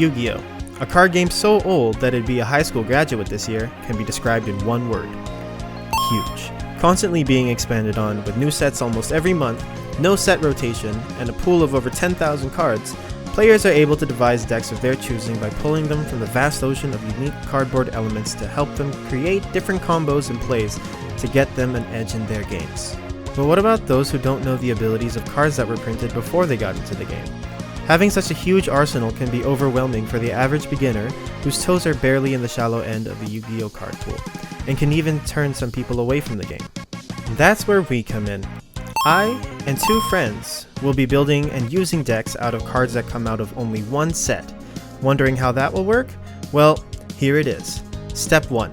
Yu-Gi-Oh! A card game so old that it'd be a high school graduate this year can be described in one word. Huge. Constantly being expanded on with new sets almost every month, no set rotation, and a pool of over 10,000 cards, players are able to devise decks of their choosing by pulling them from the vast ocean of unique cardboard elements to help them create different combos and plays to get them an edge in their games. But what about those who don't know the abilities of cards that were printed before they got into the game? Having such a huge arsenal can be overwhelming for the average beginner whose toes are barely in the shallow end of the Yu-Gi-Oh card pool, and can even turn some people away from the game. And that's where we come in. I and two friends will be building and using decks out of cards that come out of only one set. Wondering how that will work? Well, here it is. Step 1.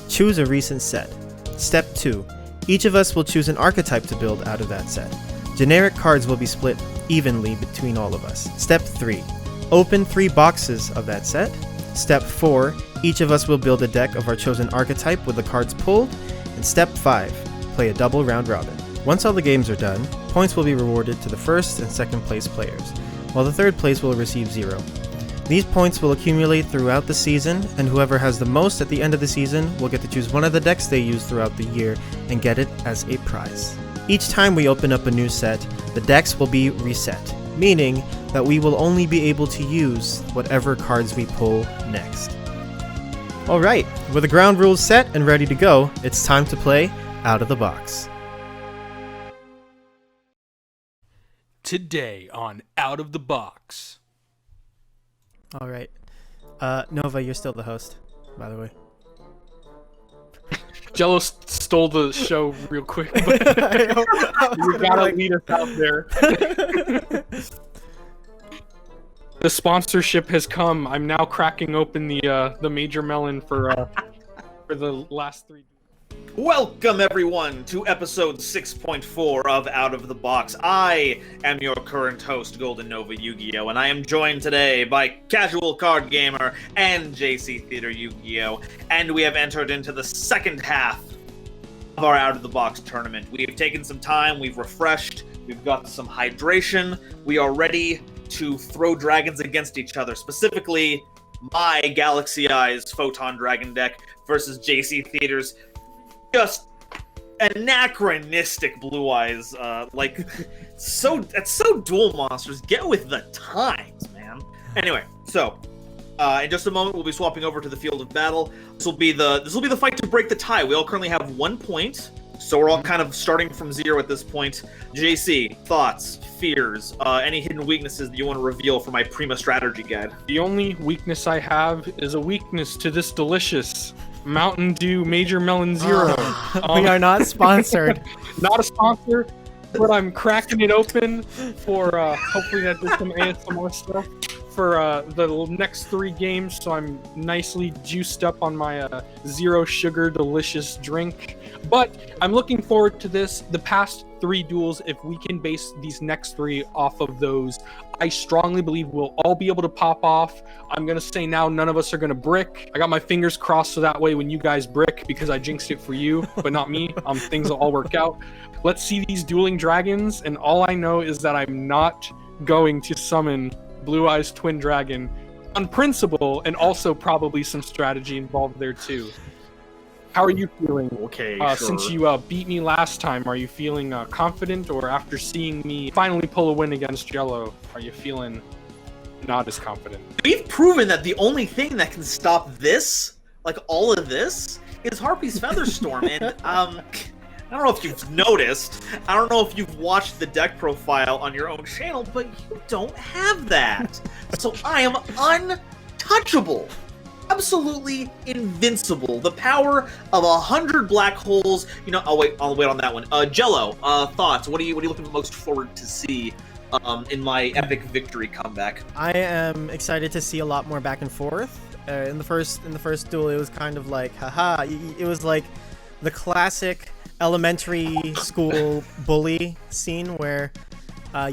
Choose a recent set. Step 2. Each of us will choose an archetype to build out of that set. Generic cards will be split evenly between all of us. Step 3. Open 3 boxes of that set. Step 4. Each of us will build a deck of our chosen archetype with the cards pulled. And Step 5. Play a double round robin. Once all the games are done, points will be rewarded to the first and second place players, while the third place will receive 0. These points will accumulate throughout the season, and whoever has the most at the end of the season will get to choose one of the decks they use throughout the year and get it as a prize. Each time we open up a new set, the decks will be reset, meaning that we will only be able to use whatever cards we pull next. Alright, with the ground rules set and ready to go, it's time to play Out of the Box. Today on Out of the Box. Alright. Nova, you're still the host, by the way. Jello stole the show real quick, but you gotta lead us out there. The sponsorship has come. I'm now cracking open the major melon for the last 3. Welcome everyone to episode 6.4 of Out of the Box. I am your current host, GoldenNovaYugioh, and I am joined today by Casual Card Gamer and JC Theater YGO, and we have entered into the second half of our Out of the Box tournament. We have taken some time, we've refreshed, we've got some hydration, we are ready to throw dragons against each other, specifically my Galaxy Eyes Photon Dragon deck versus JC Theater's just anachronistic Blue Eyes, that's so dual monsters. Get with the times, man. Anyway, so in just a moment we'll be swapping over to the field of battle. This will be the fight to break the tie. We all currently have 1 point, so we're all kind of starting from 0 at this point. JC, thoughts, fears, any hidden weaknesses that you want to reveal for my Prima strategy guide? The only weakness I have is a weakness to this delicious Mountain Dew Major Melon Zero. We are not sponsored. Not a sponsor, but I'm cracking it open for hopefully that does some ASMR stuff for the next 3 games, so I'm nicely juiced up on my zero sugar delicious drink. But I'm looking forward to this. The past 3 duels, if we can base these next 3 off of those, I strongly believe we'll all be able to pop off. I'm going to say now none of us are going to brick. I got my fingers crossed so that way when you guys brick, because I jinxed it for you, but not me, things will all work out. Let's see these dueling dragons, and all I know is that I'm not going to summon Blue Eyes Twin Dragon on principle, and also probably some strategy involved there too. How are you feeling? Okay, sure. Since you beat me last time, are you feeling confident, or after seeing me finally pull a win against Jello, are you feeling not as confident? We've proven that the only thing that can stop this, like all of this, is Harpy's Featherstorm, and I don't know if you've noticed, I don't know if you've watched the deck profile on your own channel, but you don't have that. So I am untouchable. Absolutely invincible. The power of 100 black holes. You know, I'll wait on that one. Jello, thoughts? What are you looking most forward to see in my epic victory comeback? I am excited to see a lot more back and forth. In the first duel, it was kind of like, haha. It was like the classic elementary school bully scene where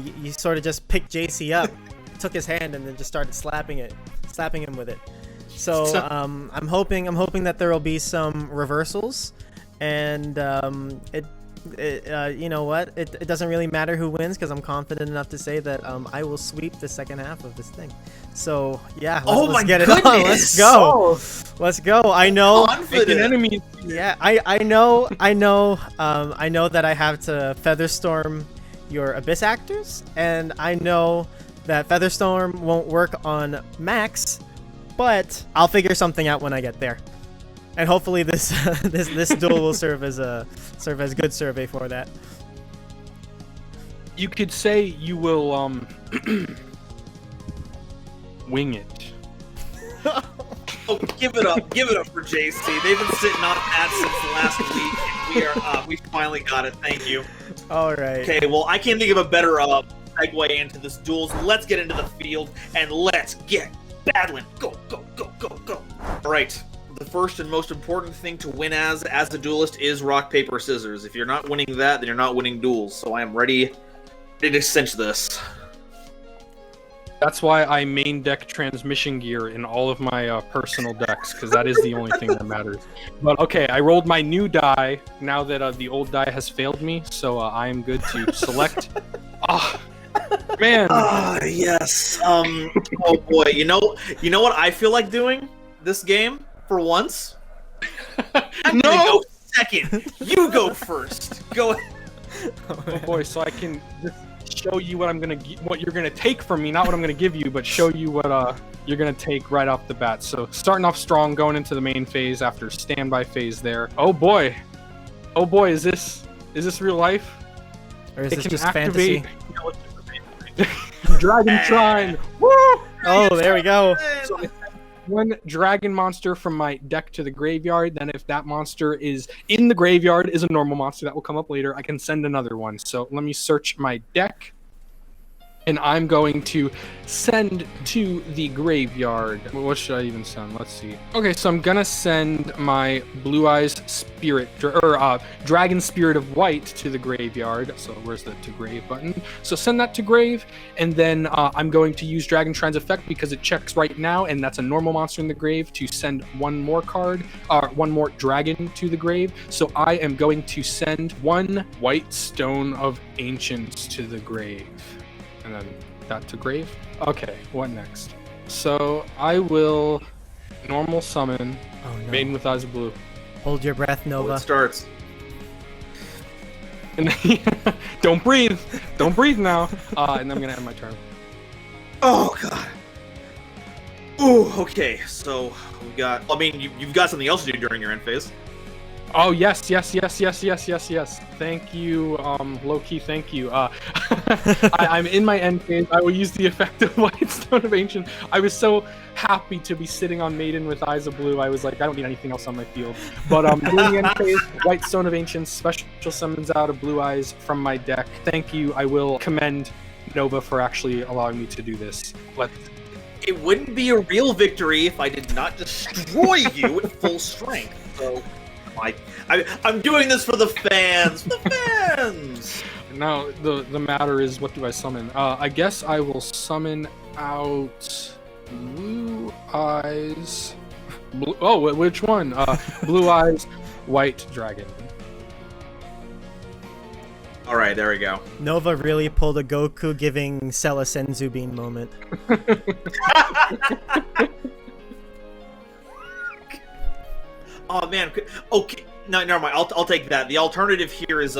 you sort of just picked JC up, took his hand, and then just started slapping him with it. So I'm hoping that there will be some reversals, and You know what? It doesn't really matter who wins because I'm confident enough to say that I will sweep the second half of this thing. So yeah, let's get it on. Let's go. Let's go. I know. Making enemies. Yeah, I know that I have to Featherstorm your Abyss actors, and I know that Featherstorm won't work on Max, but I'll figure something out when I get there. And hopefully this this duel will serve as good survey for that. You could say you will wing it. Oh, give it up for JC. They've been sitting on that since last week, and we finally got it. Thank you. All right. Okay, well, I can't think of a better segue into this duel. So let's get into the field and let's get battling. Go, go, go, go, go. All right. The first and most important thing to win as a duelist is rock, paper, scissors. If you're not winning that, then you're not winning duels. So I am ready to cinch this. That's why I main deck transmission gear in all of my personal decks, because that is the only thing that matters. But okay, I rolled my new die now that the old die has failed me, so I am good to select. Man. Yes. Oh boy. You know what I feel like doing this game for once? I'm gonna go second. You go first. Go. Oh boy, so I can just show you what you're gonna take from me, not what I'm gonna give you, but show you what you're gonna take right off the bat. So starting off strong, going into the main phase after standby phase there. Oh boy, is this real life? Or is this just fantasy? Dragon Shrine. Woo! Oh, there we go. So one dragon monster from my deck to the graveyard. Then if that monster is in the graveyard, is a normal monster that will come up later, I can send another one. So let me search my deck. And I'm going to send to the graveyard. What should I even send? Let's see. Okay, so I'm gonna send my Blue Eyes Spirit, or Dragon Spirit of White to the graveyard. So where's the to grave button? So send that to grave, and then I'm going to use Dragon Shrine's effect because it checks right now, and that's a normal monster in the grave, to send one more card, one more dragon to the grave. So I am going to send one White Stone of Ancients to the grave. And then that to grave. Okay, what next? So I will normal summon Maiden with Eyes of Blue. Hold your breath, Nova. It starts. And then, don't breathe now. And I'm gonna end my turn. Oh god. Ooh, okay. So we got. I mean, you've got something else to do during your end phase. Oh yes. Thank you, low-key, thank you. I'm in my end phase. I will use the effect of White Stone of Ancient. I was so happy to be sitting on Maiden with Eyes of Blue. I was like, I don't need anything else on my field. But during the end phase, White Stone of Ancient special summons out of Blue Eyes from my deck. Thank you. I will commend Nova for actually allowing me to do this. It wouldn't be a real victory if I did not destroy you at full strength. So. I'm doing this for the fans. Now the matter is, what do I summon? I guess I will summon out Blue Eyes. Which one? Blue Eyes, White Dragon. All right, there we go. Nova really pulled a Goku giving Cell a Senzu Bean moment. Oh man, okay, no, never mind. I'll take that. The alternative here is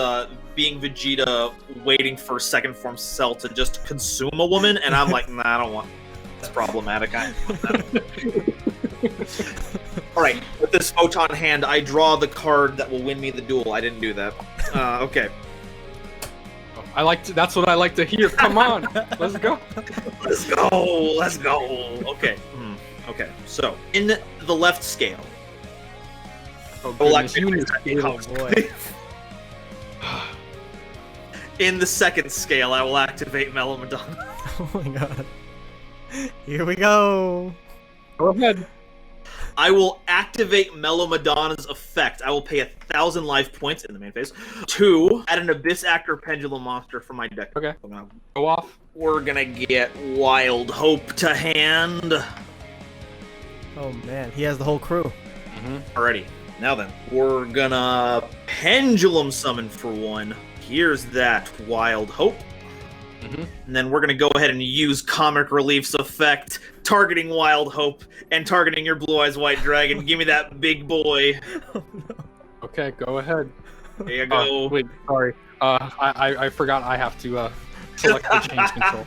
being Vegeta waiting for second form Cell to just consume a woman, and I'm like, nah, I don't want. That's problematic. All right, with this photon hand, I draw the card that will win me the duel. I didn't do that. Okay. That's what I like to hear. Come on, let's go. Let's go. Okay. Okay. So in the left scale. Oh, goodness, boy. In the second scale, I will activate Melomadonna. Oh my god. Here we go. Go ahead. I will activate Melomadonna's effect. I will pay 1,000 life points in the main phase to add an Abyss Actor Pendulum monster from my deck. Okay. Go off. We're gonna get Wild Hope to hand. Oh man, he has the whole crew. Alrighty. Now then, we're gonna pendulum summon for one. Here's that Wild Hope. And then we're gonna go ahead and use Comic Relief's effect, targeting Wild Hope and targeting your Blue Eyes White Dragon. Give me that big boy. Oh, no. Okay, go ahead. There you go. Wait, sorry. I forgot I have to select the change control.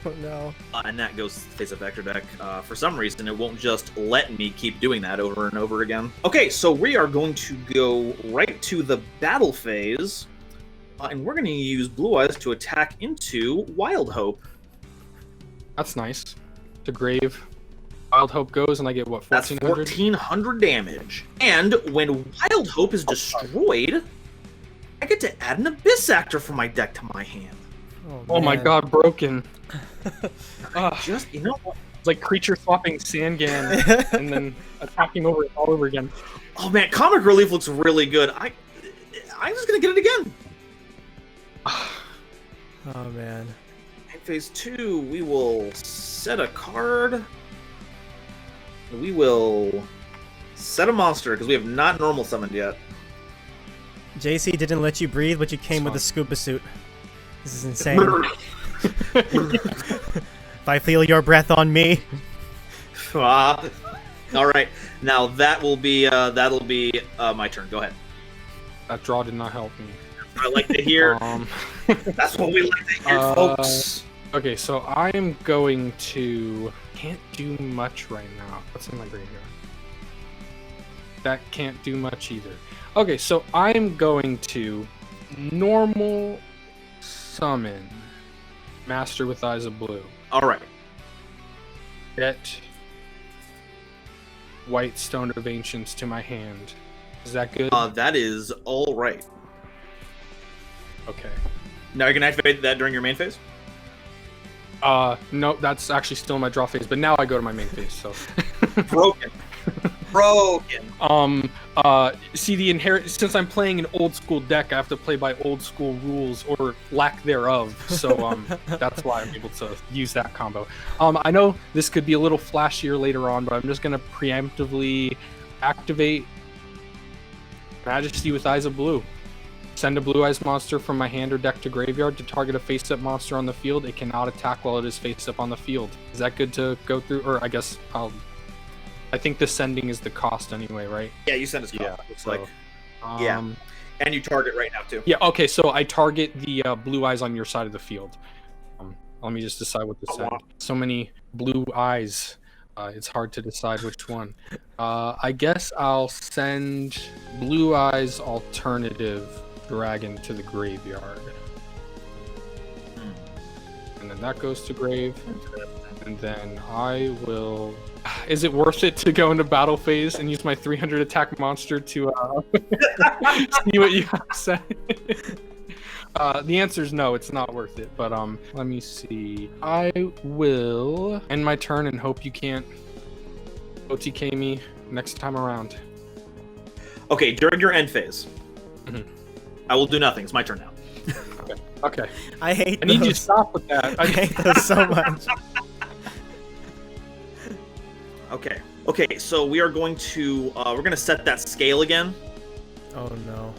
Oh no. And that goes face up vector deck. For some reason, it won't just let me keep doing that over and over again. Okay, so we are going to go right to the battle phase. And we're going to use Blue Eyes to attack into Wild Hope. That's nice. To grave. Wild Hope goes, and I get what, 1400? That's 1400 damage. And when Wild Hope is destroyed, I get to add an Abyss Actor from my deck to my hand. Oh my god, broken. Just, you know what? It's like creature swapping Sangan and then attacking over it all over again. Oh man, Comic Relief looks really good. I'm just going to get it again. Oh man. In phase 2, we will set a card. We will set a monster, because we have not normal summoned yet. JC didn't let you breathe, but you came with a scuba suit. This is insane. If I feel your breath on me. All right, now that'll be my turn. Go ahead. That draw did not help me. I like to hear. That's what we like to hear, folks. Okay, so I'm going to... Can't do much right now. What's in my graveyard? That can't do much either. Okay, so I'm going to normal summon Master with Eyes of Blue. All right. Get White Stone of Ancients to my hand. Is that good? That is all right. Okay. Now you can activate that during your main phase? No, that's actually still in my draw phase, but now I go to my main phase, so. Broken. See, since I'm playing an old school deck, I have to play by old school rules, or lack thereof, so, that's why I'm able to use that combo. I know this could be a little flashier later on, but I'm just gonna preemptively activate Majesty with Eyes of Blue. Send a Blue Eyes monster from my hand or deck to graveyard to target a face-up monster on the field. It cannot attack while it is face-up on the field. Is that good to go through? Or I guess I think the sending is the cost anyway, right? Yeah, you send us cost. Yeah, Looks so, like. Yeah. And you target right now, too. Yeah, okay, so I target the Blue Eyes on your side of the field. Let me just decide what to send. Wow. So many Blue Eyes. It's hard to decide which one. I guess I'll send Blue Eyes Alternative Dragon to the graveyard. And then that goes to grave. And then I will... Is it worth it to go into battle phase and use my 300 attack monster to see what you have to say? The answer is no, it's not worth it. But let me see. I will end my turn and hope you can't OTK me next time around. Okay, during your end phase, I will do nothing. It's my turn now. Okay. I hate I need those. you to stop with that. I hate those so much. Okay, so we are going to we're gonna set that scale again. Oh no.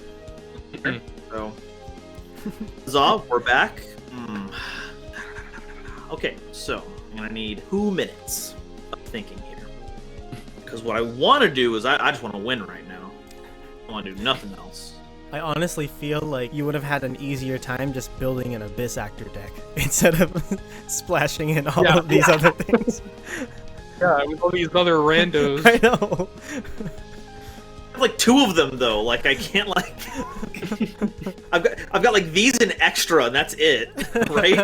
So Zaw, we're back. Okay, so I'm gonna need 2 minutes of thinking here. Because what I want to do is I just want to win right now. I want to do nothing else. I honestly feel like you would have had an easier time just building an Abyss Actor deck instead of splashing in all of these other things. Yeah, with all these other randos. I know. I have like 2 of them though. Like I can't like. I've got like these in extra, and that's it, right?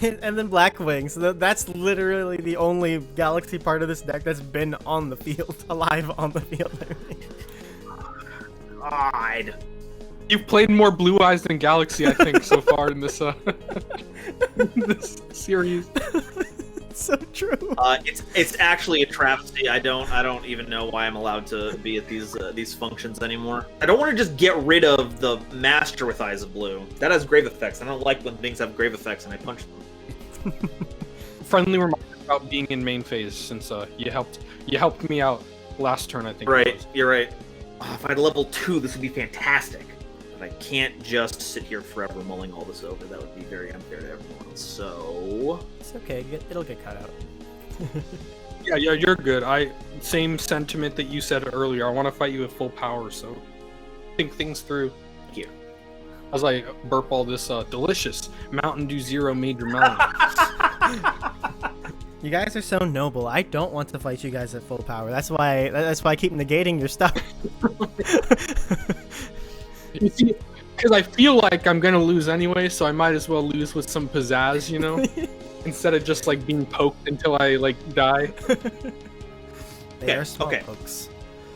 And then Blackwing. So that's literally the only Galaxy part of this deck that's been on the field, alive on the field. God. You've played more Blue Eyes than Galaxy, I think, so far in this this series. So true. It's actually a travesty. I don't even know why I'm allowed to be at these functions anymore. I don't want to just get rid of the Master with Eyes of Blue. That has grave effects. I don't like when things have grave effects and I punch them. Friendly reminder about being in main phase, since you helped me out last turn, I think. Right, you're right. Oh, if I had level 2, this would be fantastic. But I can't just sit here forever mulling all this over. That would be very unfair to everyone. So... It's okay. It'll get cut out. Yeah, you're good. Same sentiment that you said earlier. I want to fight you with full power, so think things through. Here. As I burp all this delicious Mountain Dew Zero Major Melon. You guys are so noble. I don't want to fight you guys at full power. That's why I keep negating your stuff. You see, because I feel like I'm gonna lose anyway, so I might as well lose with some pizzazz, you know, instead of just like being poked until I like die. They are small pokes.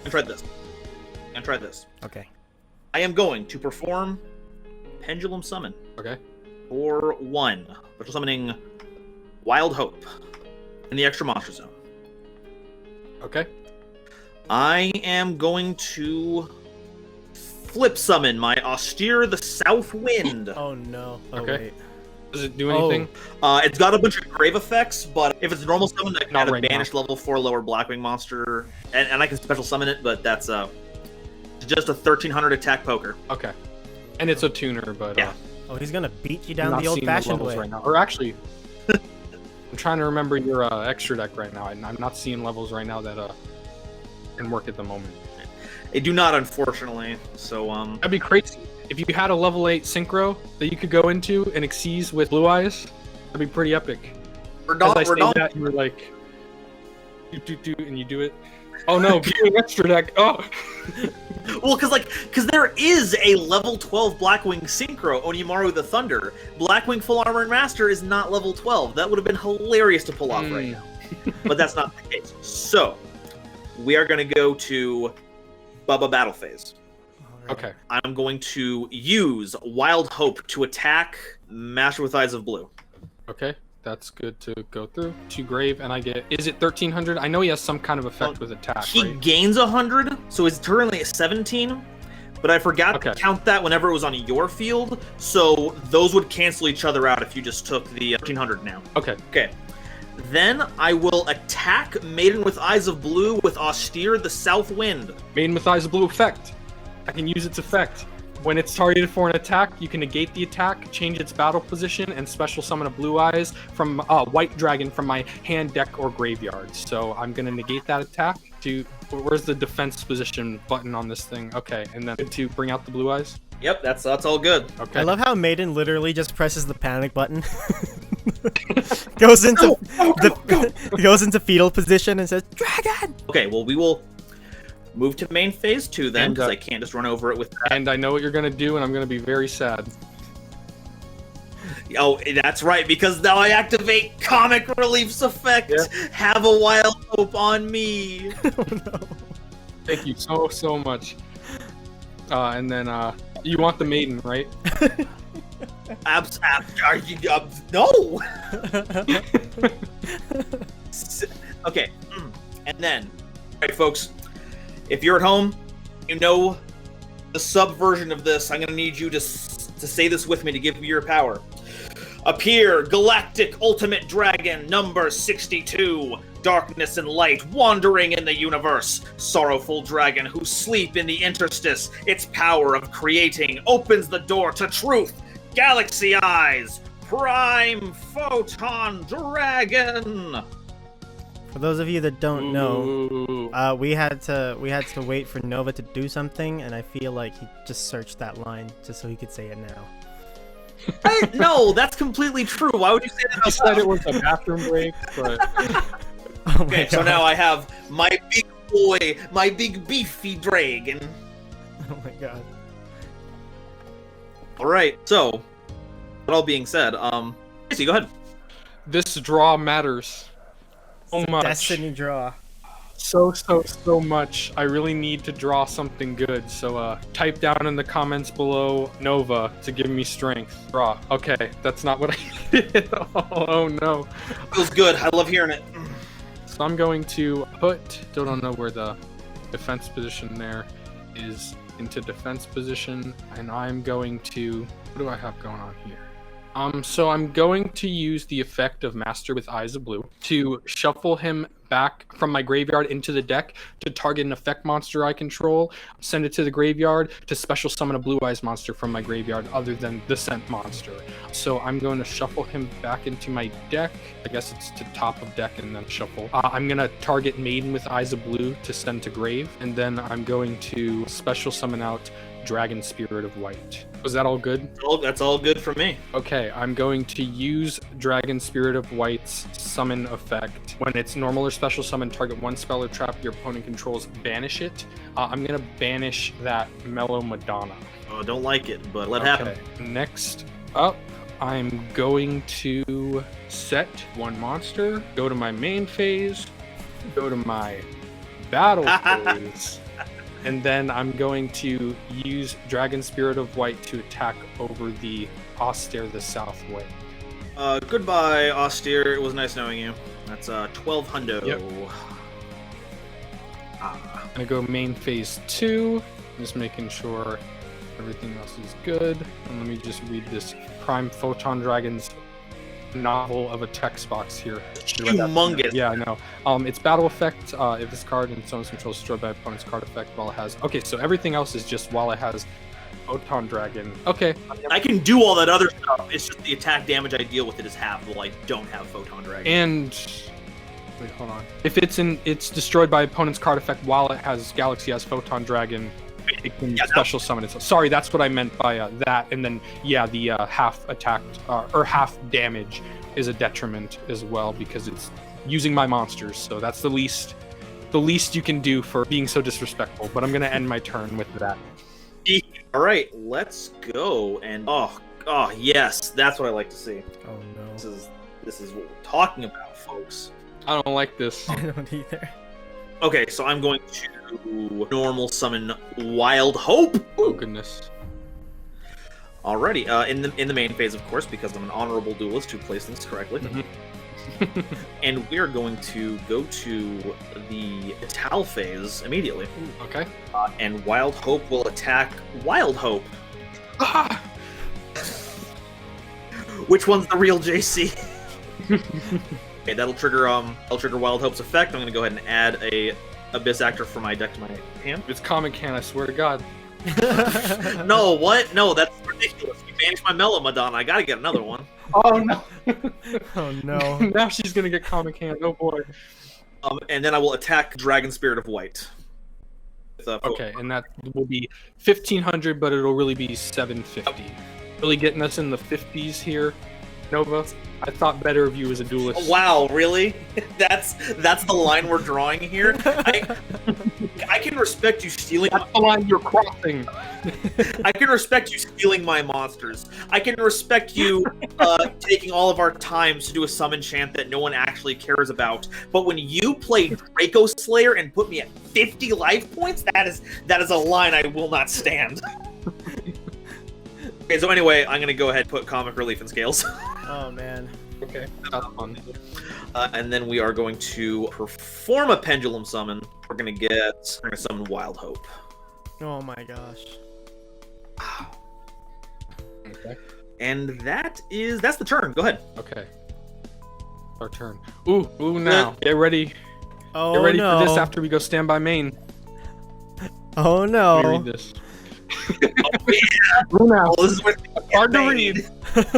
And try this. Okay. I am going to perform Pendulum Summon. Okay. For 1. Special summoning Wild Hope in the extra monster zone. Okay. I am going to flip summon my Austere the South Wind. Oh no. Oh, Okay. wait. Does it do anything? It's got a bunch of grave effects, but if it's a normal summon, I can Not add a right now. banished level 4 lower Blackwing monster, and I can special summon it, but that's just a 1300 attack poker. Okay. And it's a tuner, but Yeah. Oh, he's gonna beat you I'm down not the seeing old-fashioned levels way. right now. Or actually, I'm trying to remember your extra deck right now. I'm not seeing levels right now that can work at the moment. They do not, unfortunately. So That'd be crazy. If you had a level 8 synchro that you could go into and Xyz with blue eyes, that'd be pretty epic. we're As not. I say that, you were like, do, and you do it. Oh no, be an extra deck. Oh. Well, because there is a level 12 Blackwing Synchro, Onimaru the Thunder. Blackwing Full Armor and Master is not level 12. That would have been hilarious to pull off right now. But that's not the case. So, we are going to go to Bubba Battle Phase. Okay. I'm going to use Wild Hope to attack Master with Eyes of Blue. Okay. That's good to go through. To Grave, and I get... Is it 1300? I know he has some kind of effect with attack, He right? gains 100, so he's currently at 17. But I forgot to count that whenever it was on your field, so those would cancel each other out if you just took the 1300 now. Okay. Okay. Then I will attack Maiden with Eyes of Blue with Austere the South Wind. Maiden with Eyes of Blue effect. I can use its effect. When it's targeted for an attack, you can negate the attack, change its battle position, and special summon a Blue Eyes from White Dragon from my hand, deck, or graveyard. So I'm going to negate that attack. Where's the defense position button on this thing? Okay, and then to bring out the Blue Eyes. Yep, that's all good. Okay. I love how Maiden literally just presses the panic button. goes into fetal position and says, "Dragon!" Okay, well, we will move to main phase 2 then, And, because I can't just run over it with that. And I know what you're going to do, and I'm going to be very sad. Oh, that's right, because now I activate Comic Relief's effect. Yeah. Have a Wild Hope on me. Oh no. Thank you so much. And then you want the Maiden, right? Are you, no. Okay, and then, all right, folks. If you're at home, you know the sub version of this. I'm gonna need you to say this with me to give me your power. Appear, Galactic Ultimate Dragon, number 62. Darkness and light wandering in the universe. Sorrowful dragon who sleep in the interstice. Its power of creating opens the door to truth. Galaxy Eyes, Prime Photon Dragon. For those of you that don't know, Ooh. we had to wait for Nova to do something, and I feel like he just searched that line just so he could say it now. No, that's completely true. Why would you say that? I said it was a bathroom break, but Oh my Okay, so God. now I have my big boy, my big beefy dragon. Oh my God. All right, so that all being said, Casey, go ahead. this draw matters so much. Destiny draw. So much. I really need to draw something good. So type down in the comments below Nova to give me strength. Draw. Okay, that's not what I did. Oh no. Feels good. I love hearing it. So I'm going to put, still don't know where the defense position there is, into defense position, and I'm going to, what do I have going on here? So I'm going to use the effect of Master with Eyes of Blue to shuffle him back from my graveyard into the deck to target an effect monster I control, send it to the graveyard to special summon a Blue Eyes monster from my graveyard other than the Scent monster. So I'm going to shuffle him back into my deck. I guess it's to top of deck and then shuffle. I'm going to target Maiden with Eyes of Blue to send to grave, and then I'm going to special summon out Dragon Spirit of White. Was that all good? That's all good for me. Okay, I'm going to use Dragon Spirit of White's summon effect. When it's normal or special summon, target one spell or trap your opponent controls, banish it. I'm going to banish that Mellow Madonna. Oh, don't like it, but let it happen. Next up, I'm going to set one monster, go to my main phase, go to my battle phase, and then I'm going to use Dragon Spirit of White to attack over the Austere the South way. Goodbye, Austere. It was nice knowing you. That's 12 hundo. Yep. I'm gonna go main phase 2. Just making sure everything else is good. And let me just read this Prime Photon Dragon's novel of a text box here. Humongous. Yeah, I know. It's battle effect. If this card and someone's control is destroyed by opponent's card effect while it has. Okay, so everything else is just while it has Photon Dragon. Okay. I can do all that other stuff. It's just the attack damage I deal with it is half. Well, I don't have Photon Dragon. And wait, hold on. If it's destroyed by opponent's card effect while it has Galaxy has Photon Dragon, it can special summon itself. Sorry, that's what I meant by that. And then the half attacked or half damage is a detriment as well because it's using my monsters. So that's the least you can do for being so disrespectful. But I'm gonna end my turn with that. All right, let's go. And oh yes, that's what I like to see. Oh no. This is what we're talking about, folks. I don't like this. I don't either. Okay, so I'm going to normal summon Wild Hope. Oh goodness. Alrighty, in the main phase, of course, because I'm an honorable duelist who plays things correctly. Mm-hmm. And we are going to go to the Tal phase immediately. Okay. And Wild Hope will attack Wild Hope. Ah! Which one's the real JC? Okay, that'll trigger Wild Hope's effect. I'm gonna go ahead and add a Abyss Actor from my deck to my hand. It's Comic Can, I swear to God. No, what? No, that's ridiculous. You banished my Mellow Madonna. I gotta get another one. Oh no. Oh no. Now she's gonna get Comic Can. Oh boy. And then I will attack Dragon Spirit of White. Okay, and that will be 1500, but it'll really be 750. Really getting us in the 50s here, Nova. I thought better of you as a duelist. Wow, really? That's the line we're drawing here. I can respect you stealing. That's the line you're crossing. I can respect you stealing my monsters. I can respect you taking all of our times to do a summon chant that no one actually cares about. But when you play Draco Slayer and put me at 50 life points, that is a line I will not stand. Okay, so anyway, I'm gonna go ahead and put Comic Relief in Scales. Oh man. Okay, that's fun. And then we are going to perform a Pendulum Summon. We're gonna summon Wild Hope. Oh my gosh. Okay. And that's the turn. Go ahead. Okay. Our turn. Ooh, now. Get ready. Oh Get ready no. for this after we go stand by main. Oh no. Let me read this. Ooh, now. Well, this is where Hard to read.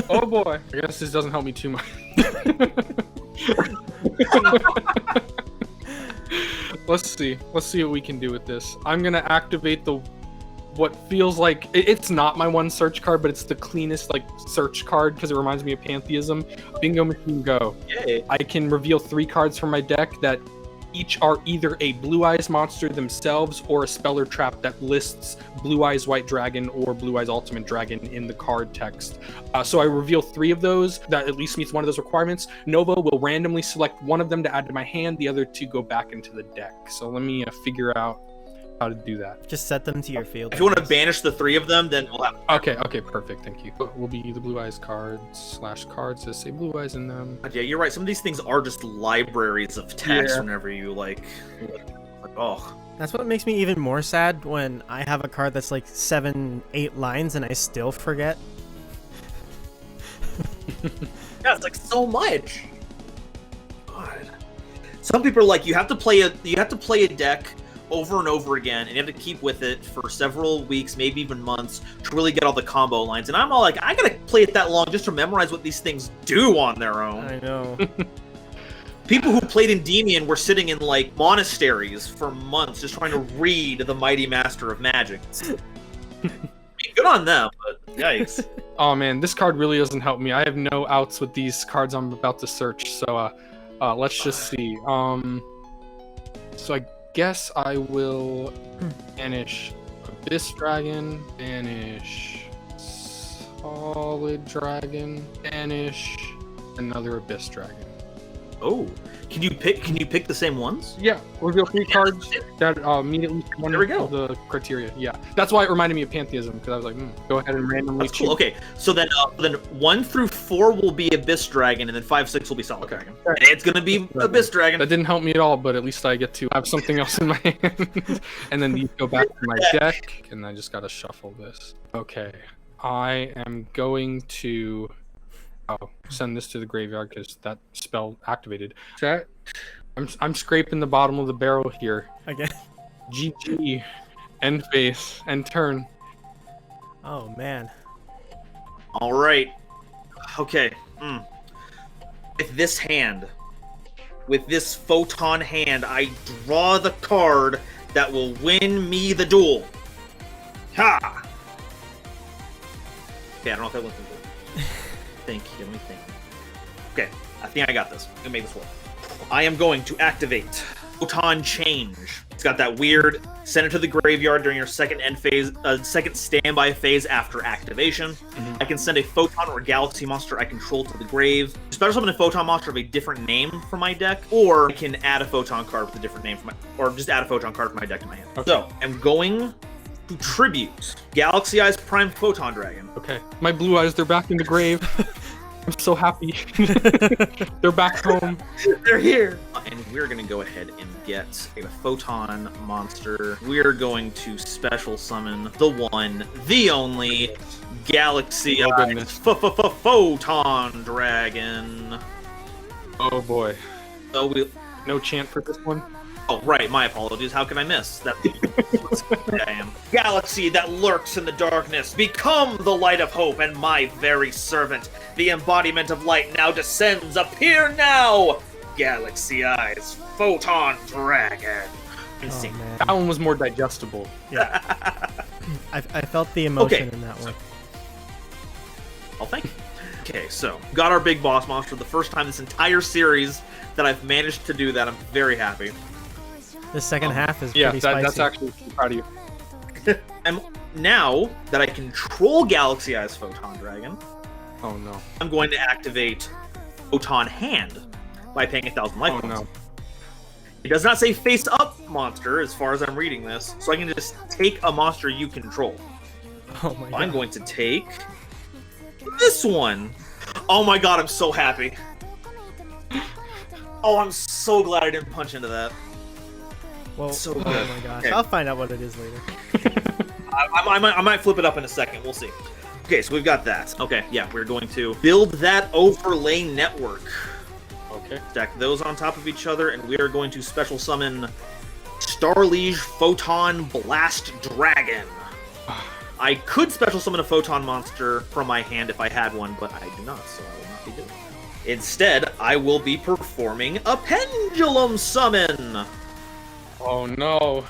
Oh boy. I guess this doesn't help me too much. Let's see what we can do with this. I'm gonna activate what feels like it's not my one search card, but it's the cleanest search card because it reminds me of Pantheism. Bingo Machine Go. Yay. I can reveal 3 cards from my deck that each are either a Blue Eyes monster themselves or a spell or trap that lists Blue Eyes White Dragon or Blue Eyes Ultimate Dragon in the card text. So I reveal 3 of those that at least meets one of those requirements. Nova will randomly select one of them to add to my hand, the other 2 go back into the deck. So let me figure out how to do that. Just set them to your field. If you want to banish the 3 of them, then we'll have. Okay, perfect, thank you. Will be the Blue Eyes cards / cards that say Blue Eyes in them. Yeah, you're right. Some of these things are just libraries of text. Whenever you oh. That's what makes me even more sad when I have a card that's 7-8 lines and I still forget. Yeah, it's so much. God. Some people are like, you have to play a deck over and over again, and you have to keep with it for several weeks, maybe even months, to really get all the combo lines. And I'm all like, I gotta play it that long just to memorize what these things do on their own. I know. People who played Endymion were sitting in like monasteries for months just trying to read the Mighty Master of Magic. I mean, good on them, but yikes. Oh man, this card really doesn't help me. I have no outs with these cards I'm about to search. So let's just see. So I guess I will banish Abyss Dragon, banish Solid Dragon, banish another Abyss Dragon. Oh, can you pick the same ones? Yeah, reveal 3 cards that immediately one There we go. of the criteria. Yeah, that's why it reminded me of Pantheism, because I was like, go ahead and randomly That's cool. choose. Okay, so then 1 through 4 will be Abyss Dragon, and then 5, 6 will be Solid Dragon. And it's gonna be Abyss Dragon. That didn't help me at all, but at least I get to have something else in my hand. And then these go back to my deck, and I just gotta shuffle this. Okay, I am going to send this to the graveyard because that spell activated. Chat, I'm scraping the bottom of the barrel here. Again. GG. End phase. End turn. Oh man. All right. Okay. With this hand, with this photon hand, I draw the card that will win me the duel. Ha! Okay, I don't know if that went through. Let me think. Okay, I think I got this. I'm gonna make this work. I am going to activate Photon Change. It's got that weird send it to the graveyard during your second end phase, second standby phase after activation. I can send a Photon or Galaxy monster I control to the grave. Special summon a Photon monster of a different name from my deck, or I can add a Photon card with a different name or just add a Photon card from my deck to my hand. Okay. So I'm going to tribute Galaxy Eyes Prime Photon Dragon. Okay. My blue eyes, they're back in the grave. I'm so happy. They're back home. They're here. And we're going to go ahead and get a Photon monster. We're going to special summon the one, the only Galaxy Oh, Eyes goodness. Photon Dragon. Oh boy. So we. No chant for this one? Oh, right. My apologies. How can I miss? That's I am. Galaxy that lurks in the darkness, become the light of hope and my very servant. The embodiment of light now descends. Appear now! Galaxy Eyes Photon Dragon. Oh man. That one was more digestible. Yeah. I felt the emotion Okay. in that one. Oh, thank you. Okay, so got our big boss monster. The first time this entire series that I've managed to do that. I'm very happy. The second half is Yeah, pretty spicy. that's actually proud of you. And now that I control Galaxy Eyes Photon Dragon, Oh no. I'm going to activate Photon Hand by paying 1,000 life Oh points. no. It does not say face up monster as far as I'm reading this, so I can just take a monster you control. Oh my god. I'm going to take this one. Oh my god, I'm so happy. Oh, I'm so glad I didn't punch into that. Well, so oh good. my gosh. Okay. I'll find out what it is later. I might flip it up in a second. We'll see. Okay, so we've got that. Okay, yeah, we're going to build that overlay network. Okay. Stack those on top of each other, and we are going to special summon Starliege Photon Blast Dragon. I could special summon a Photon monster from my hand if I had one, but I do not, so I will not be doing that. Instead, I will be performing a Pendulum Summon. Oh no.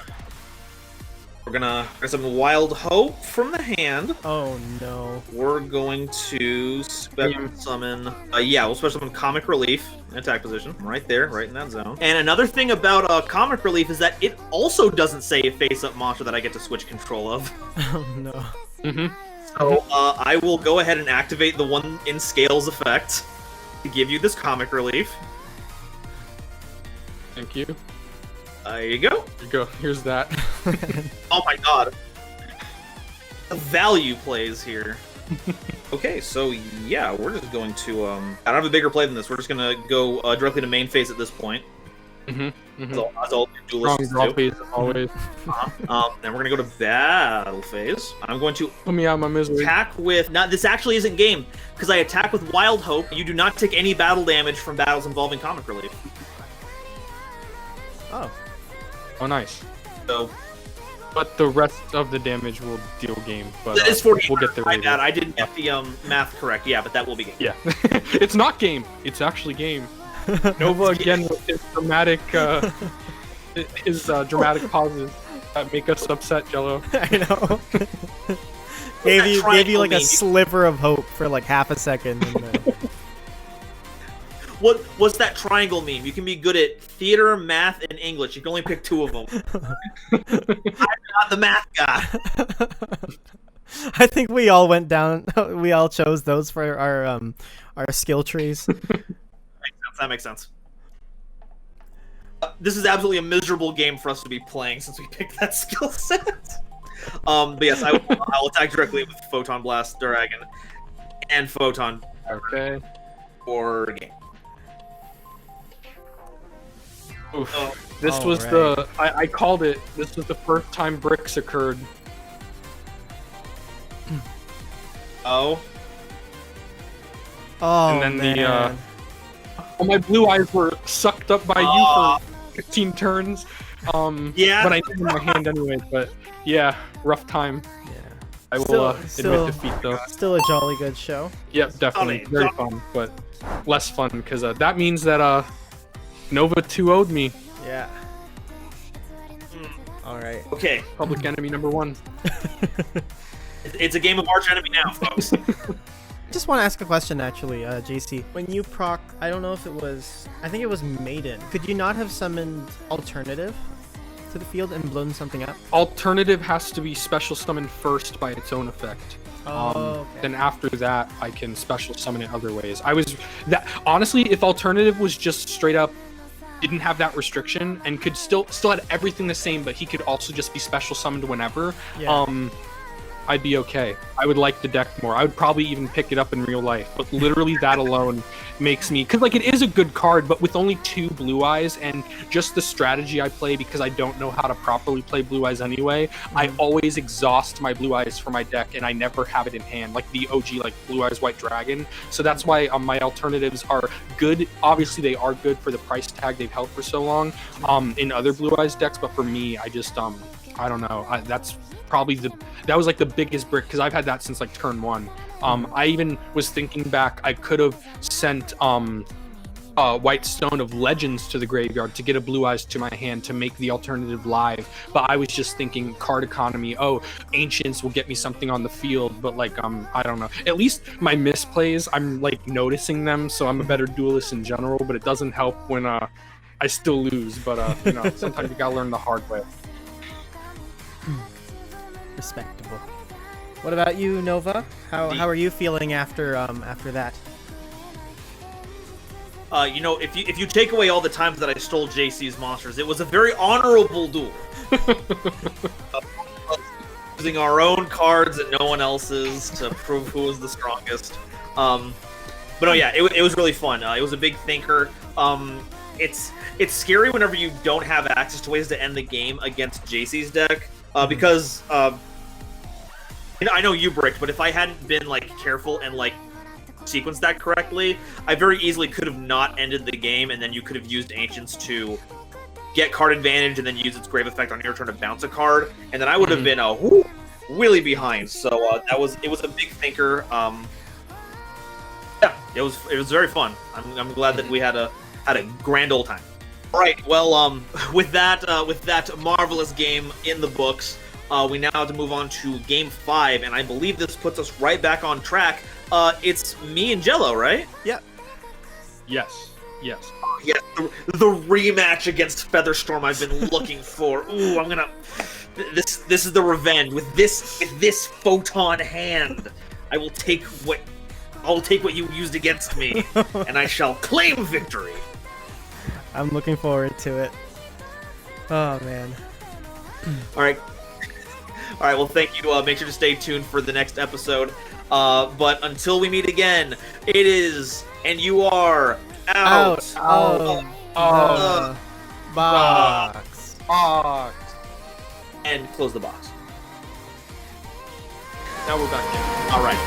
We're gonna summon Wild Hope from the hand. Oh no. We're going to special summon... we'll special summon Comic Relief in attack position. Right there, right in that zone. And another thing about Comic Relief is that it also doesn't say a face-up monster that I get to switch control of. Oh no. Mm-hmm. So I will go ahead and activate the one in Scales effect to give you this Comic Relief. Thank you. There you go. Here you go. Here's that. Oh my god. The value plays here. Okay, so yeah, we're just going to... I don't have a bigger play than this. We're just going to go directly to main phase at this point. Mm-hmm. That's all Strong duelists draw do. phase as always. Then we're going to go to battle phase. I'm going to Put me out of my misery. attack with... Now, this actually isn't game, because I attack with Wild Hope. You do not take any battle damage from battles involving Comic Relief. Oh. Oh, nice. So But the rest of the damage will deal game. But that is 48. we'll get there My later. bad. I didn't get the math correct. Yeah, but that will be game. Yeah. It's not game. It's actually game. Nova again with his dramatic, dramatic pauses that make us upset, Jello. I know. gave you like a sliver of hope for like half a second. And then... What's that triangle meme? You can be good at theater, math, and English. You can only pick 2 of them. I'm not the math guy. I think we all went down. We all chose those for our skill trees. That makes sense. This is absolutely a miserable game for us to be playing since we picked that skill set. But yes, I will attack directly with Photon Blast Dragon and Photon. Okay. For game. Oof. Oh. This was right. I called it. This was the first time bricks occurred. Oh. Oh, And then man. Well, my blue eyes were sucked up by you for 15 turns. Yeah. But I need in my hand anyway. But yeah, rough time. Yeah. I will admit defeat though. Still a jolly good show. Yep, definitely very fun, but less fun because that means that Nova 2-0'd me. Yeah. All right. Okay. Public enemy number 1. It's a game of arch enemy now, folks. Just want to ask a question, actually, JC. When you proc, I don't know if it was, I think it was Maiden. Could you not have summoned Alternative to the field and blown something up? Alternative has to be special summoned first by its own effect. Okay. Then after that, I can special summon it other ways. Honestly, if Alternative was just straight up didn't have that restriction and could still had everything the same, but he could also just be special summoned whenever. Yeah. I'd be okay. I would like the deck more. I would probably even pick it up in real life, but literally that alone makes me, because like it is a good card, but with only 2 blue eyes and just the strategy I play, because I don't know how to properly play blue eyes anyway, I always exhaust my blue eyes for my deck and I never have it in hand, like the OG like blue eyes white dragon. So that's why my alternatives are good. Obviously they are good for the price tag they've held for so long in other blue eyes decks, but for me I just I don't know, that's probably that was like the biggest brick, because I've had that since like turn 1. I even was thinking back, I could have sent White Stone of Legends to the graveyard to get a blue eyes to my hand to make the alternative live, but I was just thinking card economy, Ancients will get me something on the field, but like I don't know, at least my misplays, I'm like noticing them, so I'm a better duelist in general, but it doesn't help when I still lose, but you know, sometimes you gotta learn the hard way. Respectable. What about you, Nova? How are you feeling after that? You know, if you take away all the times that I stole JC's monsters, it was a very honorable duel. Using our own cards and no one else's to prove who was the strongest. But no, yeah, it was really fun. It was a big thinker. It's scary whenever you don't have access to ways to end the game against JC's deck. Because you know, I know you bricked, but if I hadn't been like careful and like sequenced that correctly, I very easily could have not ended the game, and then you could have used Ancients to get card advantage and then use its grave effect on your turn to bounce a card, and then I would have been really behind. So it was a big thinker. Yeah, it was very fun. I'm glad that we had a grand old time. All right, well, with that marvelous game in the books, we now have to move on to Game 5, and I believe this puts us right back on track. It's me and Jello, right? Yep. Yes. Yes, the rematch against Featherstorm I've been looking for. Ooh, I'm gonna. This is the revenge with this photon hand. I will take what you used against me, and I shall claim victory. I'm looking forward to it. Oh man. All right. Well, thank you. Make sure to stay tuned for the next episode. But until we meet again, it is and you are out of the box. And close the box. Now we're back in. All right.